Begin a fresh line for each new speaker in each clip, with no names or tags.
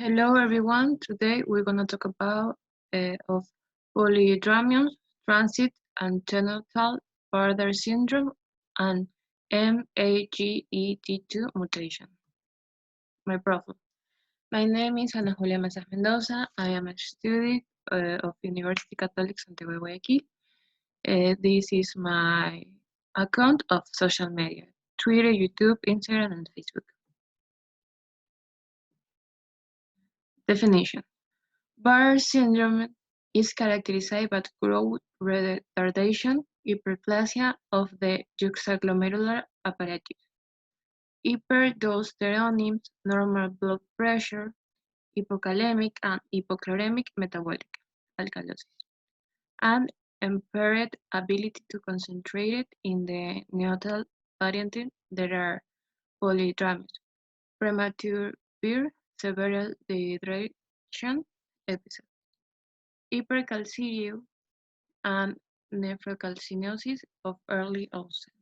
Hello everyone, today we're going to talk about of Polyhydramnios, Transit, Antenatal, Bartter syndrome, and MAGED2 mutation. My profile. My name is Ana Julia Mesas Mendoza. I am a student of University Catholic Santiago de Guayaquil. This is my account of social media, Twitter, YouTube, Instagram, and Facebook. Definition. Bartter syndrome is characterized by growth retardation, hyperplasia of the juxtaglomerular apparatus, hyperaldosteronism, normal blood pressure, hypokalemic and hypochloremic metabolic alkalosis, and impaired ability to concentrate in the neonatal variant. There are polyhydramnios, premature birth, severe dehydration episode, hypercalciuria, and nephrocalcinosis of early onset.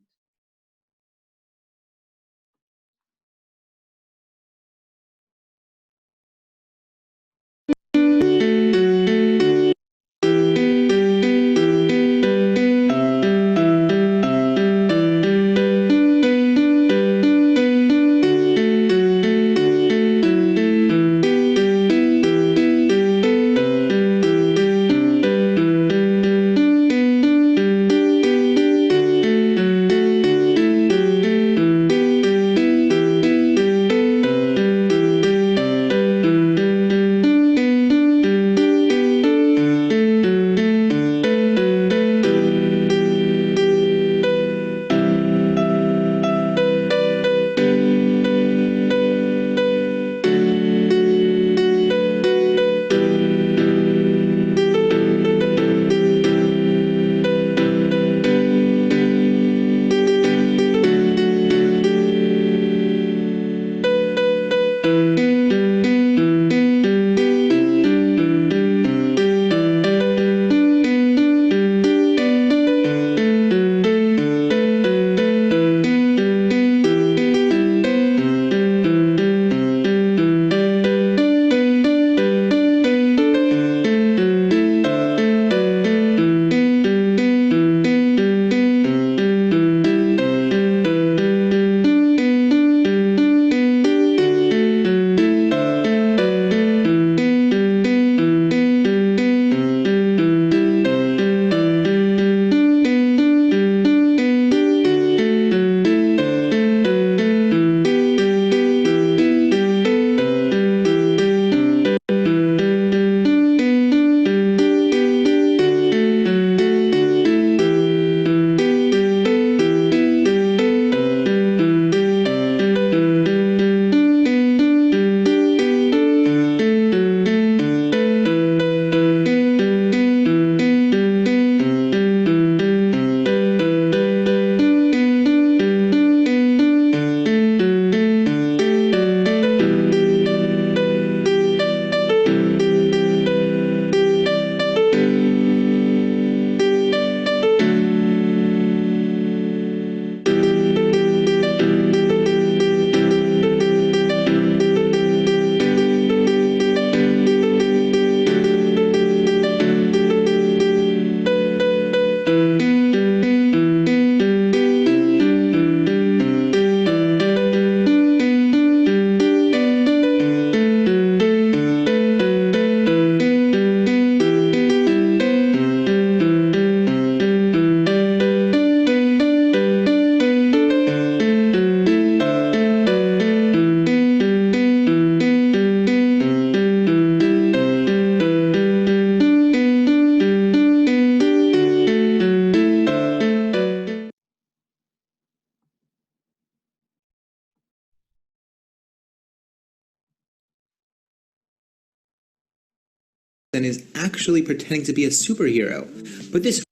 And is actually pretending to be a superhero. But this...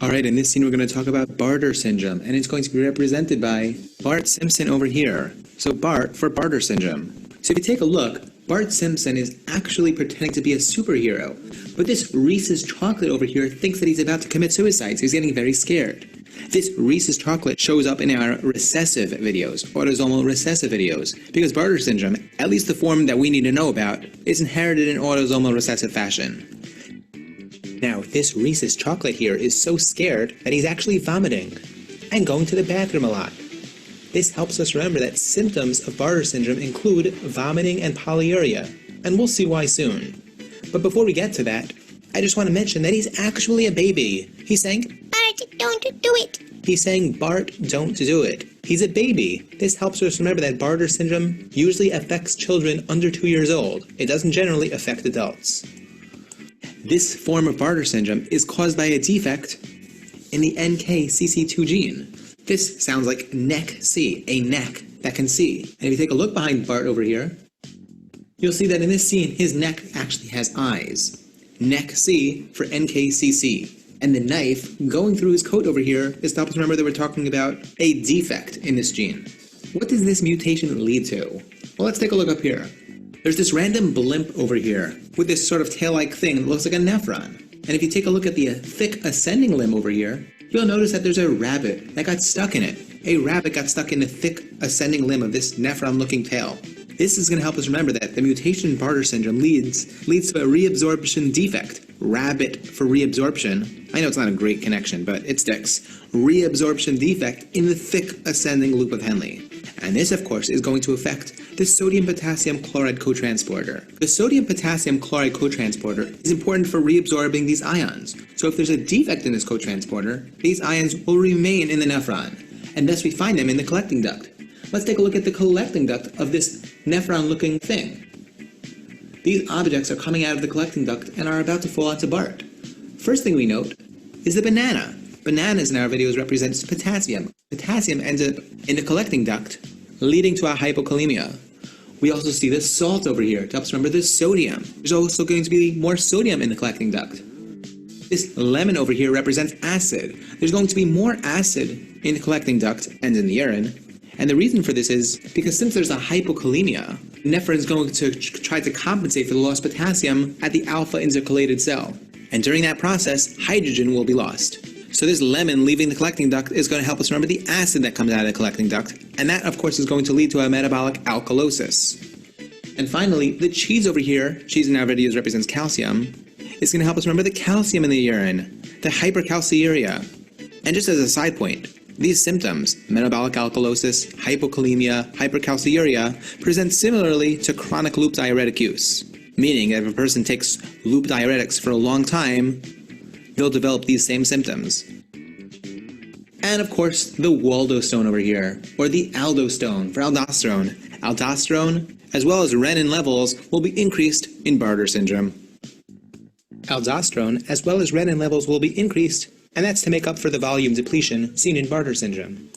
Alright, in this scene we're going to talk about Bartter syndrome, and it's going to be represented by Bart Simpson over here. So Bart for Bartter syndrome. So if you take a look, Bart Simpson is actually pretending to be a superhero. But this Reese's chocolate over here thinks that he's about to commit suicide, so he's getting very scared. This Reese's chocolate shows up in our recessive videos, autosomal recessive videos, because Bartter syndrome, at least the form that we need to know about, is inherited in autosomal recessive fashion. Now, this Reese's chocolate here is so scared that he's actually vomiting and going to the bathroom a lot. This helps us remember that symptoms of Bartter syndrome include vomiting and polyuria, and we'll see why soon. But before we get to that, I just want to mention that he's actually a baby. He's saying, "Bart, don't do it." He's saying, "Bart, don't do it." He's a baby. This helps us remember that Bartter syndrome usually affects children under 2 years old. It doesn't generally affect adults. This form of Bartter syndrome is caused by a defect in the NKCC2 gene. This sounds like neck-C, a neck that can see. And if you take a look behind Bart over here, you'll see that in this scene, his neck actually has eyes. Neck-C for NKCC. And the knife going through his coat over here is to help us remember that we're talking about a defect in this gene. What does this mutation lead to? Well, let's take a look up here. There's this random blimp over here with this sort of tail-like thing that looks like a nephron. And if you take a look at the thick ascending limb over here, you'll notice that there's a rabbit that got stuck in it. A rabbit got stuck in the thick ascending limb of this nephron-looking tail. This is going to help us remember that the mutation in Bartter syndrome leads to a reabsorption defect. Rabbit for reabsorption. I know it's not a great connection, but it sticks. Reabsorption defect in the thick ascending loop of Henle. And this, of course, is going to affect the sodium-potassium chloride cotransporter. The sodium-potassium chloride cotransporter is important for reabsorbing these ions. So if there's a defect in this cotransporter, these ions will remain in the nephron, and thus we find them in the collecting duct. Let's take a look at the collecting duct of this nephron-looking thing. These objects are coming out of the collecting duct and are about to fall onto Bart. First thing we note is the banana. Bananas in our videos represents potassium. Potassium ends up in the collecting duct, leading to a hypokalemia. We also see the salt over here to help us remember the sodium. There's also going to be more sodium in the collecting duct. This lemon over here represents acid. There's going to be more acid in the collecting duct and in the urine. And the reason for this is because since there's a hypokalemia, nephron is going to try to compensate for the lost potassium at the alpha intercalated cell. And during that process, hydrogen will be lost. So this lemon leaving the collecting duct is going to help us remember the acid that comes out of the collecting duct, and that, of course, is going to lead to a metabolic alkalosis. And finally, the cheese over here, cheese in our videos represents calcium, is going to help us remember the calcium in the urine, the hypercalciuria. And just as a side point, these symptoms, metabolic alkalosis, hypokalemia, hypercalciuria, present similarly to chronic loop diuretic use, meaning that if a person takes loop diuretics for a long time, they'll develop these same symptoms. And of course, the Waldo stone over here, or the Aldo stone for aldosterone. Aldosterone, as well as renin levels, will be increased in Bartter syndrome. Aldosterone, as well as renin levels, will be increased, and that's to make up for the volume depletion seen in Bartter syndrome.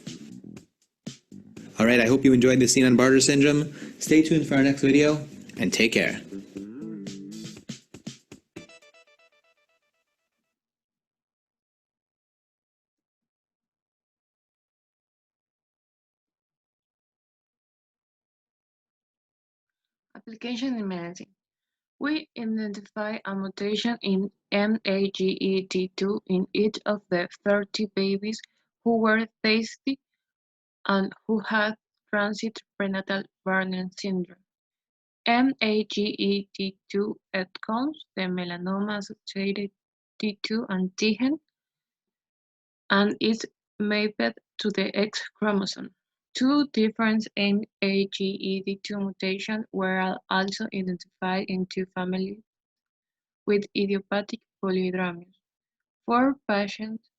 Alright, I hope you enjoyed this scene on Bartter syndrome. Stay tuned for our next video, and take care.
Application in medicine. We identify a mutation in MAGED2 in each of the 30 babies who were tasty and who had transient prenatal Bartter syndrome. MAGED2 encodes the melanoma-associated D2 antigen and is mapped to the X chromosome. Two different MAGED2 mutations were also identified in 2 families with idiopathic polyhydramnios. 4 patients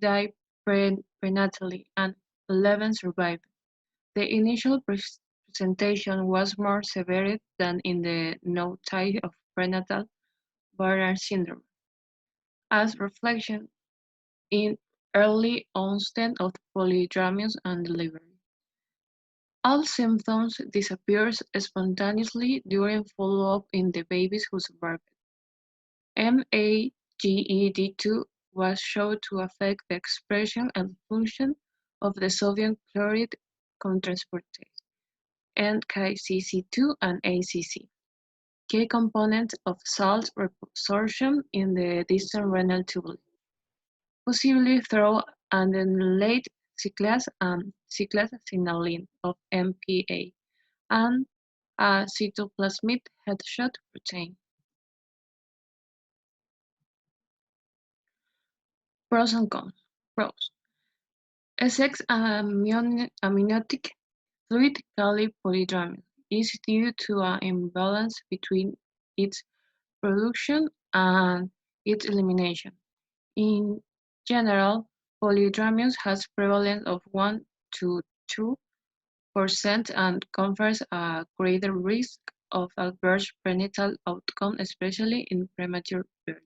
died prenatally and 11 survived. The initial presentation was more severe than in the known type of prenatal Bartter syndrome, as reflected in early onset of polyhydramnios and delivery. All symptoms disappeared spontaneously during follow-up in the babies who survived. MAGED2 was shown to affect the expression and function of the sodium chloride cotransportase, NKCC2 and ACC, key components of salt reabsorption in the distal renal tubule, possibly through and then late C-class and C-class signaling of MPA, and a cytoplasmid headshot protein. Pros and cons. Pros. Essex amniotic fluid Kali polydramnios is due to an imbalance between its production and its elimination. In general, Polyhydramnios has prevalence of 1 to 2% and confers a greater risk of adverse prenatal outcome, especially in premature births.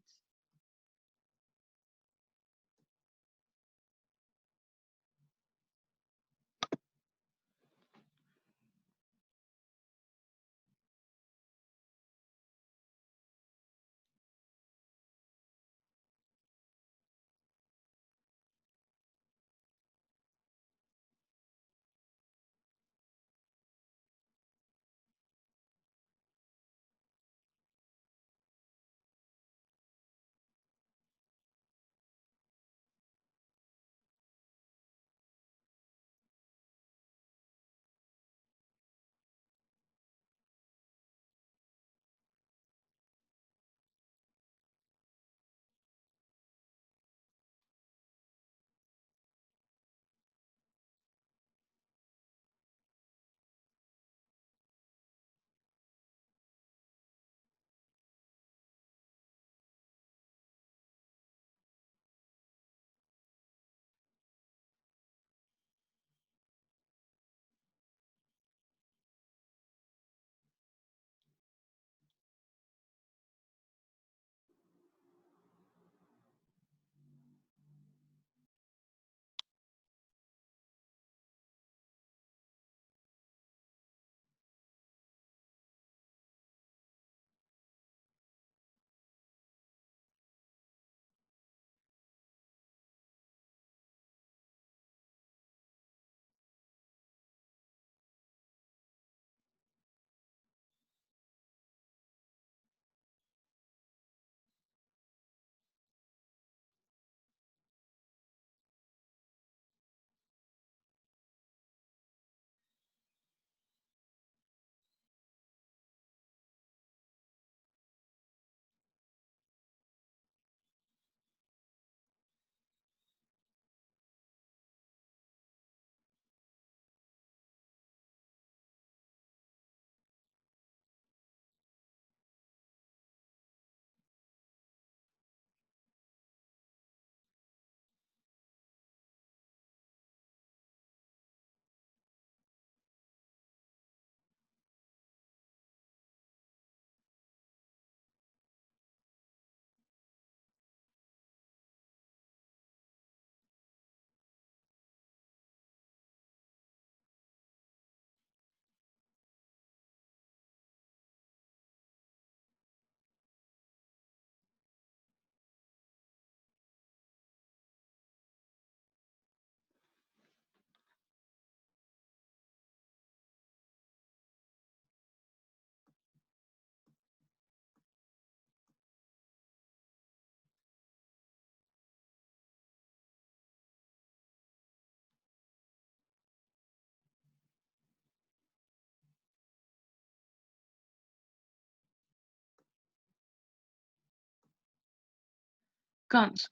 Cons.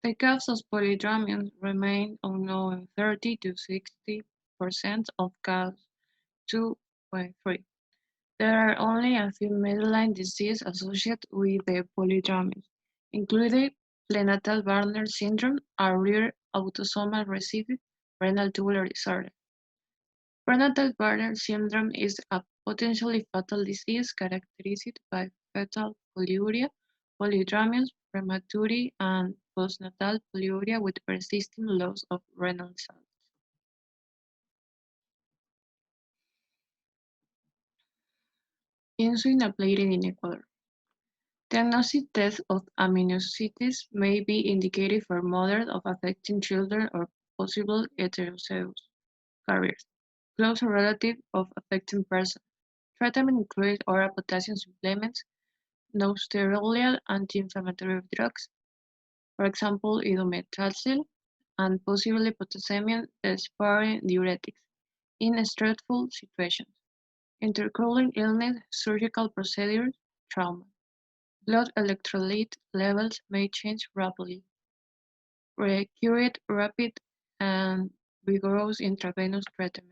The cause of polydramnios remain unknown in 30 to 60% of cases 2.3. There are only a few medline diseases associated with the polydramnios, including prenatal Bartter syndrome, a rare autosomal recessive renal tubular disorder. Prenatal Bartter syndrome is a potentially fatal disease characterized by fetal polyuria, polydramnios, prematurity, and postnatal polyuria with persisting loss of renal cells. Insulin ablated in Ecuador. Diagnostic tests of amniocentesis may be indicated for mothers of affecting children or possible heterozygous carriers, close relatives of affected persons. Treatment includes oral potassium supplements, non-steroidal anti-inflammatory drugs, for example indomethacin, and possibly potassium sparing diuretics in stressful situations, intercooling illness, surgical procedures, trauma. Blood electrolyte levels may change rapidly, required rapid and vigorous intravenous treatment.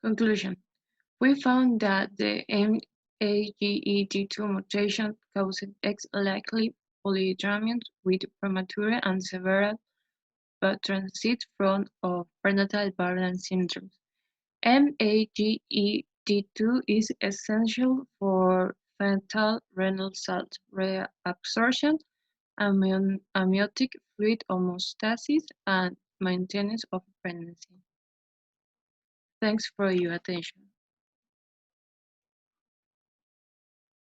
Conclusion: we found that the MAGED2 mutation caused X-linked polyhydramnios with premature and severe transit front of prenatal Bartter syndrome. MAGED2 is essential for fetal renal salt reabsorption, amniotic fluid homeostasis, and maintenance of pregnancy. Thanks for your attention.